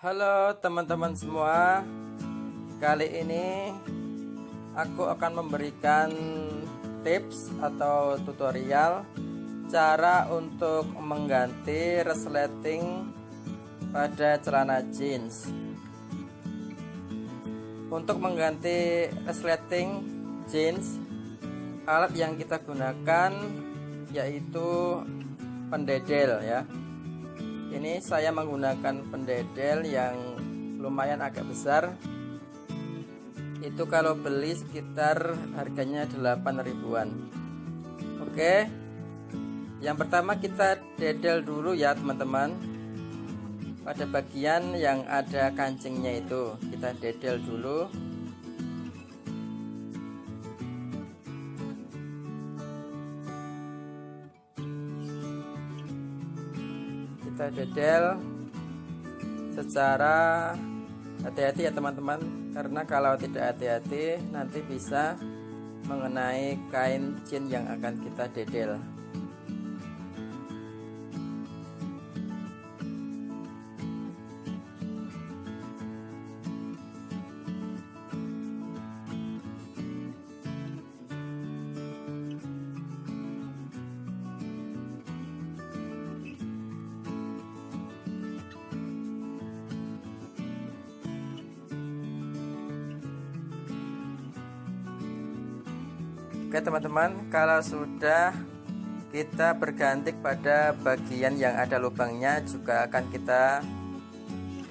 Halo teman-teman semua, kali ini aku akan memberikan tips atau tutorial cara untuk mengganti resleting pada celana jeans. Untuk mengganti resleting jeans, alat yang kita gunakan yaitu pendedel ya. Ini saya menggunakan pendedel yang lumayan agak besar. Itu kalau beli sekitar harganya 8 ribuan. Oke. Yang pertama kita dedel dulu ya teman-teman. Pada bagian yang ada kancingnya itu kita dedel dulu. Kita dedel secara hati-hati ya teman-teman, karena kalau tidak hati-hati nanti bisa mengenai kain jeans yang akan kita dedel. Oke teman-teman, kalau sudah kita berganti pada bagian yang ada lubangnya juga akan kita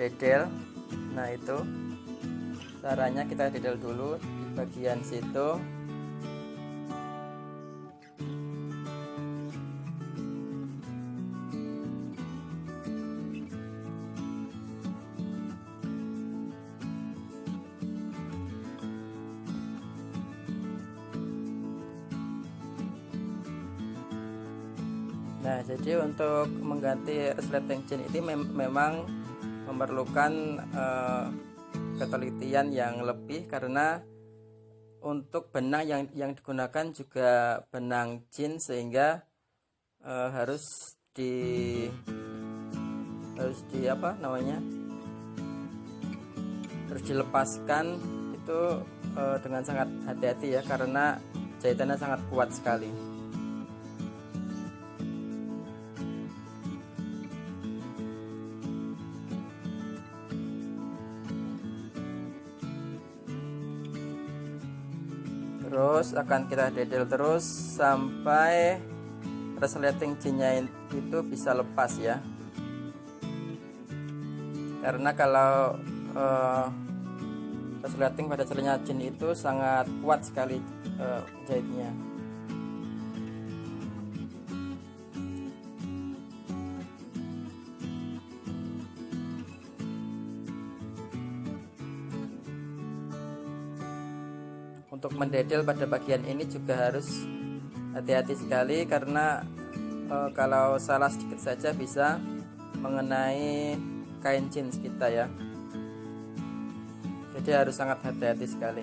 dedel. Nah itu caranya, kita dedel dulu di bagian situ. Nah, jadi untuk mengganti resleting jeans ini memang memerlukan ketelitian yang lebih, karena untuk benang yang digunakan juga benang jeans, sehingga harus dilepaskan itu dengan sangat hati-hati ya, karena jahitannya sangat kuat sekali. Terus akan kita dedel terus sampai resleting jeansnya itu bisa lepas ya. Karena kalau resleting pada celana jeans itu sangat kuat sekali jahitnya. Untuk mendedel pada bagian ini juga harus hati-hati sekali, karena kalau salah sedikit saja bisa mengenai kain jeans kita ya. Jadi harus sangat hati-hati sekali.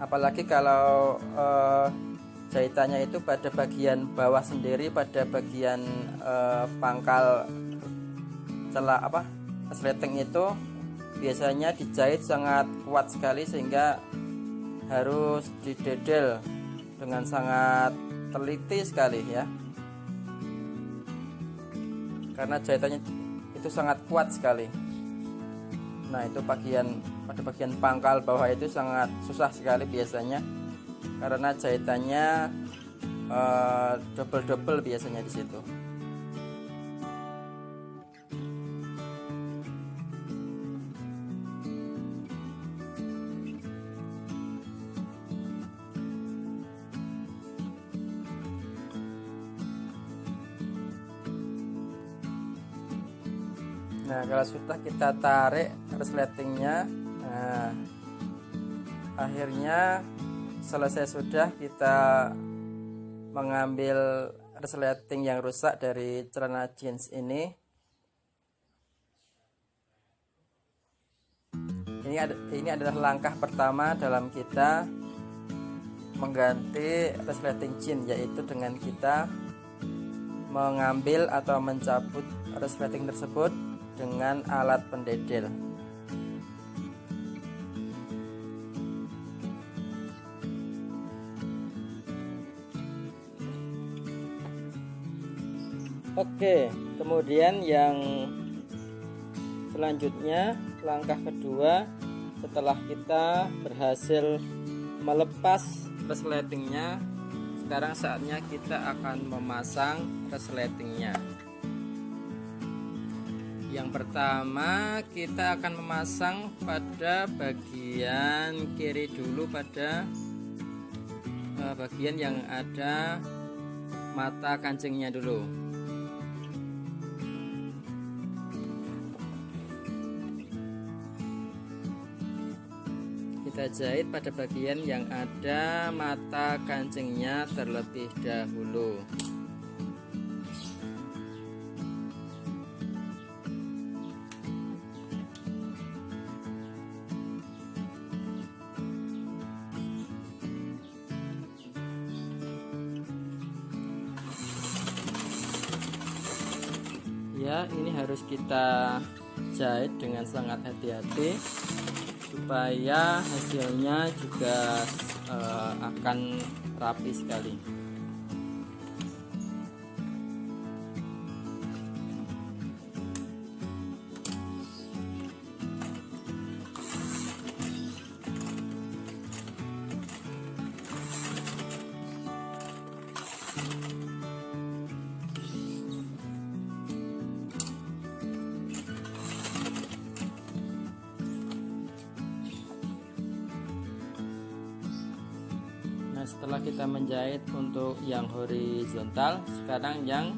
Apalagi kalau jahitannya itu pada bagian bawah sendiri, pada bagian pangkal resleting itu biasanya dijahit sangat kuat sekali, sehingga harus didedel dengan sangat teliti sekali ya, karena jahitannya itu sangat kuat sekali. Nah itu pada bagian pangkal bawah itu sangat susah sekali biasanya, karena jahitannya double biasanya di situ. Nah kalau sudah kita tarik resletingnya, nah akhirnya selesai sudah kita mengambil resleting yang rusak dari celana jeans ini. Ini adalah langkah pertama dalam kita mengganti resleting jeans, yaitu dengan kita mengambil atau mencabut resleting tersebut dengan alat pendedel. Oke, kemudian yang selanjutnya, langkah kedua, setelah kita berhasil melepas resletingnya, sekarang saatnya kita akan memasang resletingnya. Yang pertama, kita akan memasang pada bagian kiri dulu, pada bagian yang ada mata kancingnya dulu. Kita jahit pada bagian yang ada mata kancingnya terlebih dahulu. Ya, ini harus kita jahit dengan sangat hati-hati supaya hasilnya juga akan rapi sekali. Nah, setelah kita menjahit untuk yang horizontal, sekarang yang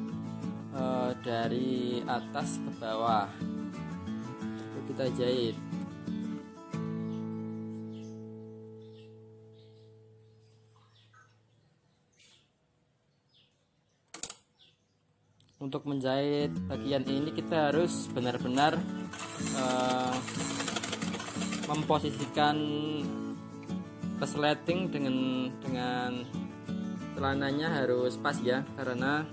dari atas ke bawah itu kita jahit. Untuk menjahit bagian ini kita harus benar-benar memposisikan resleting dengan celananya harus pas ya, karena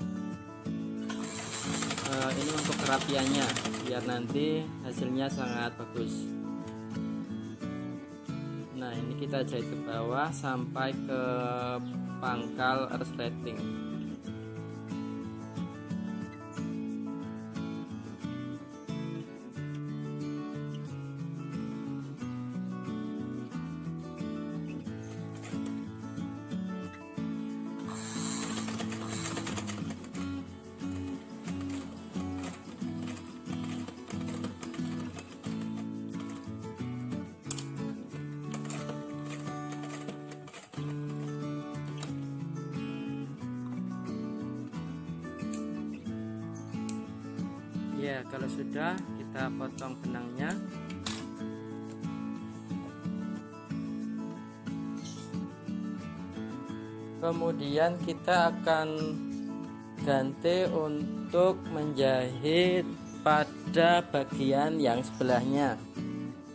ini untuk kerapiannya biar nanti hasilnya sangat bagus. Nah, ini kita jahit ke bawah sampai ke pangkal resleting. Ya, kalau sudah, kita potong benangnya. Kemudian kita akan ganti untuk menjahit pada bagian yang sebelahnya,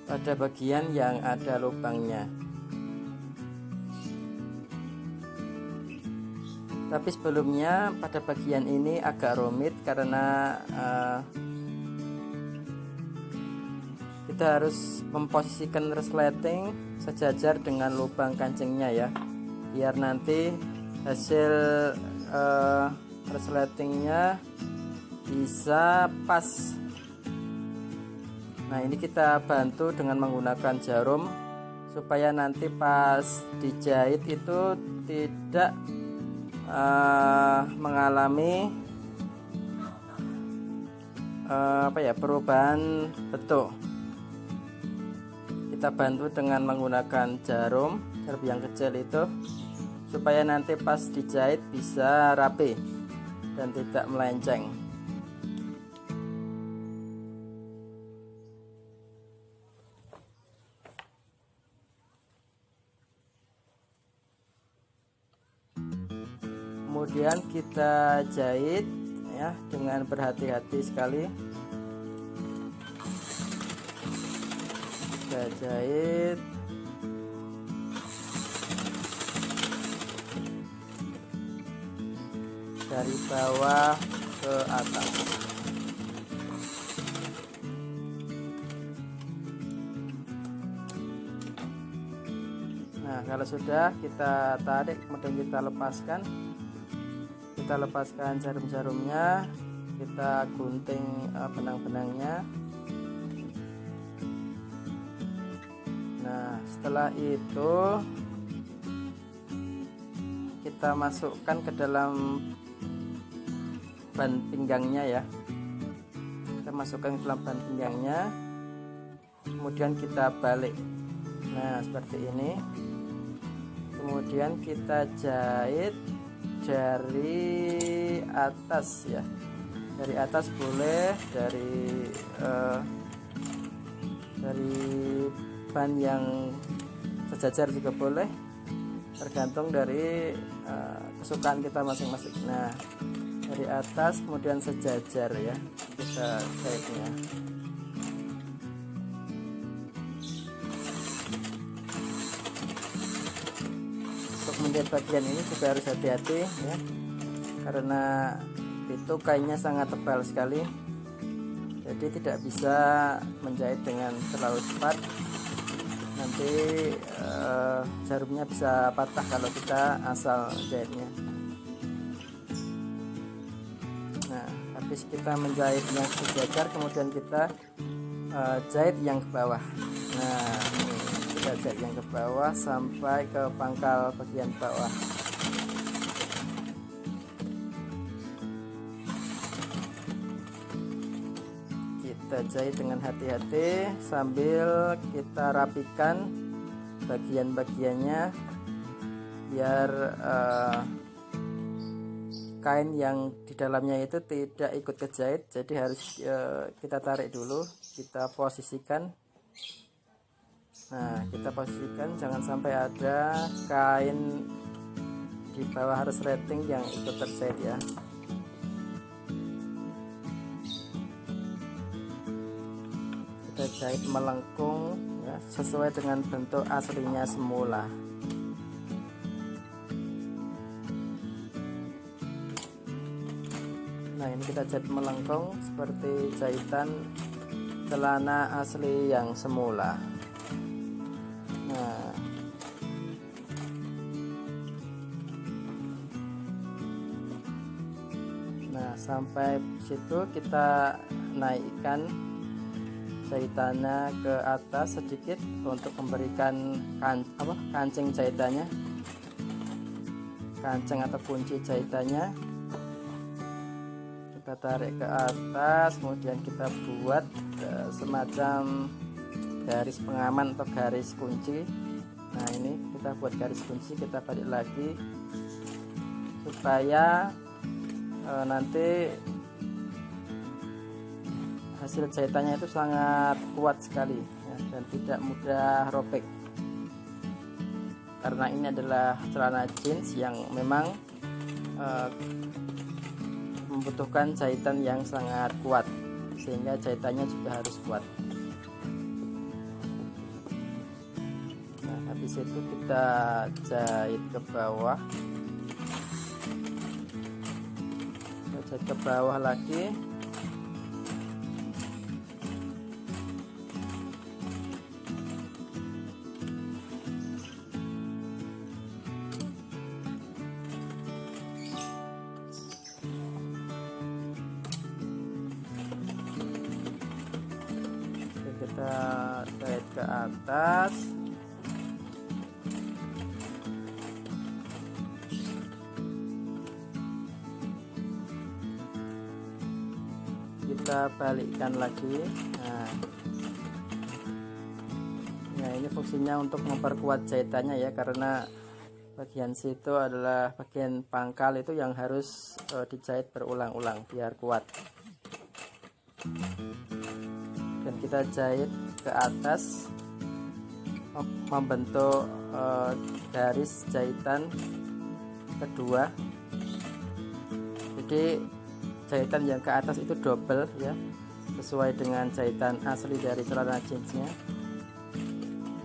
pada bagian yang ada lubangnya. Tapi sebelumnya pada bagian ini agak rumit karena kita harus memposisikan resleting sejajar dengan lubang kancingnya ya, biar nanti hasil resletingnya bisa pas. Nah, ini kita bantu dengan menggunakan jarum supaya nanti pas dijahit itu tidak mengalami perubahan bentuk. Kita bantu dengan menggunakan jarum yang kecil itu supaya nanti pas dijahit bisa rapi dan tidak melenceng. Kemudian kita jahit ya dengan berhati-hati sekali. Kita jahit dari dari bawah ke atas. Nah, kalau sudah kita tarik, kemudian kita lepaskan jarum-jarumnya, kita gunting benang-benangnya. Nah, setelah itu kita masukkan ke dalam ban pinggangnya ya. Kita masukkan ke dalam ban pinggangnya, kemudian kita balik. Nah, seperti ini. Kemudian kita jahit dari atas ya. Dari atas boleh, dari ban yang sejajar juga boleh, tergantung dari kesukaan kita masing-masing. Nah, dari atas kemudian sejajar ya, kita jahitnya. Untuk menjahit bagian ini juga harus hati-hati ya, karena itu kainnya sangat tebal sekali, jadi tidak bisa menjahit dengan terlalu cepat. Nanti jarumnya bisa patah kalau kita asal jahitnya. Nah, habis kita menjahit yang sejajar, kemudian kita jahit yang ke bawah. Nah, ini kita jahit yang ke bawah sampai ke pangkal bagian bawah. Kita jahit dengan hati-hati sambil kita rapikan bagian-bagiannya biar kain yang di dalamnya itu tidak ikut kejahit. Jadi harus kita tarik dulu, kita posisikan. Nah, kita posisikan, jangan sampai ada kain di bawah resleting yang ikut terjahit ya. Kita jahit melengkung ya, sesuai dengan bentuk aslinya semula. Nah, ini kita jahit melengkung seperti jahitan celana asli yang semula. Nah, sampai situ kita naikkan jahitannya ke atas sedikit untuk memberikan kancing jahitannya, kancing atau kunci jahitannya. Kita tarik ke atas, kemudian kita buat semacam garis pengaman atau garis kunci. Nah, ini kita buat garis kunci, kita balik lagi supaya nanti hasil jahitannya itu sangat kuat sekali ya, dan tidak mudah robek, karena ini adalah celana jeans yang memang membutuhkan jahitan yang sangat kuat, sehingga jahitannya juga harus kuat. Nah, habis itu kita jahit ke bawah, kita jahit ke bawah lagi. Kita jahit ke atas, kita balikkan lagi. Nah, ini fungsinya untuk memperkuat jahitannya ya, karena bagian situ adalah bagian pangkal itu yang harus dijahit berulang-ulang biar kuat. Dan kita jahit ke atas membentuk garis jahitan kedua. Jadi jahitan yang ke atas itu double ya, sesuai dengan jahitan asli dari celana jeansnya.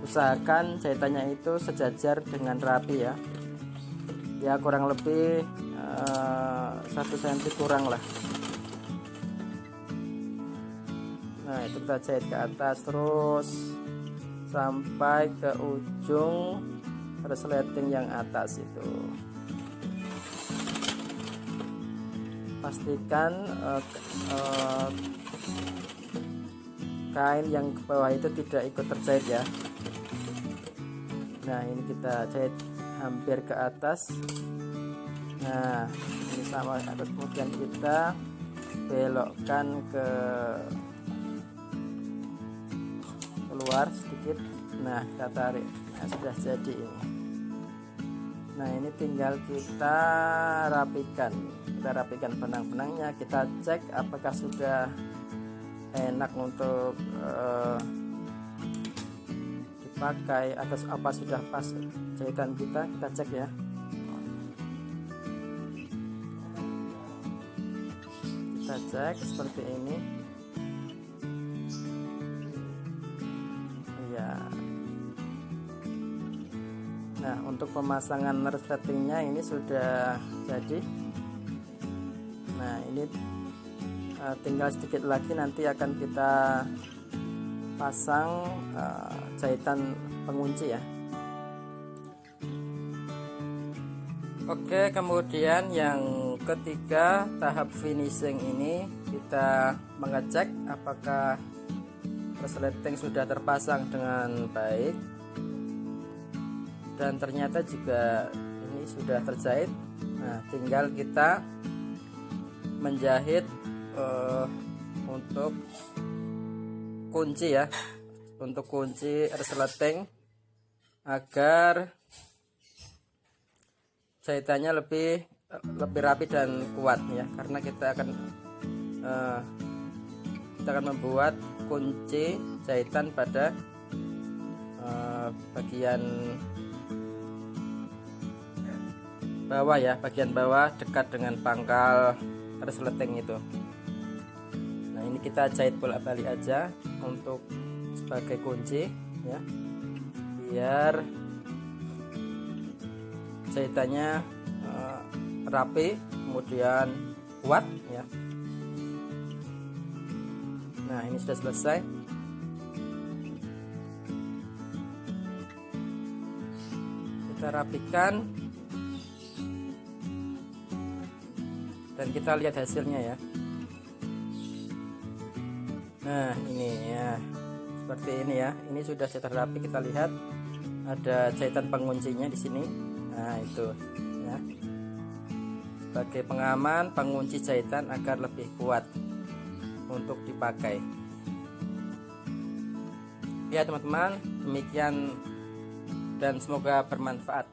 Usahakan jahitannya itu sejajar dengan rapi ya, ya kurang lebih 1 cm kurang lah. Nah itu kita jahit ke atas terus sampai ke ujung resleting yang atas itu. Pastikan kain yang ke bawah itu tidak ikut terjahit ya. Nah ini kita jahit hampir ke atas. Nah ini sama, terus kemudian kita belokkan ke keluar sedikit. Nah kita tarik. Nah sudah jadi ini. Nah ini tinggal kita rapikan. Kita rapikan benang-benangnya, kita cek apakah sudah enak untuk dipakai atau apa sudah pas jahitan kita cek ya. Kita cek seperti ini ya. Nah untuk pemasangan resletingnya ini sudah jadi. Nah ini tinggal sedikit lagi, nanti akan kita pasang jahitan pengunci ya. Oke, kemudian yang ketiga, tahap finishing ini kita mengecek apakah resleting sudah terpasang dengan baik, dan ternyata juga ini sudah terjahit. Nah tinggal kita menjahit untuk kunci ya, untuk kunci resleting agar jahitannya lebih rapi dan kuat ya, karena kita akan membuat kunci jahitan pada bagian bawah ya, bagian bawah dekat dengan pangkal resleting itu. Nah ini kita jahit bolak-balik aja untuk sebagai kunci ya, biar jahitannya rapi kemudian kuat ya. Nah ini sudah selesai. Kita rapikan dan kita lihat hasilnya ya. Nah ini ya, seperti ini ya. Ini sudah rapi, kita lihat ada jahitan penguncinya di sini. Nah itu ya, sebagai pengaman pengunci jahitan agar lebih kuat untuk dipakai ya teman-teman. Demikian dan semoga bermanfaat.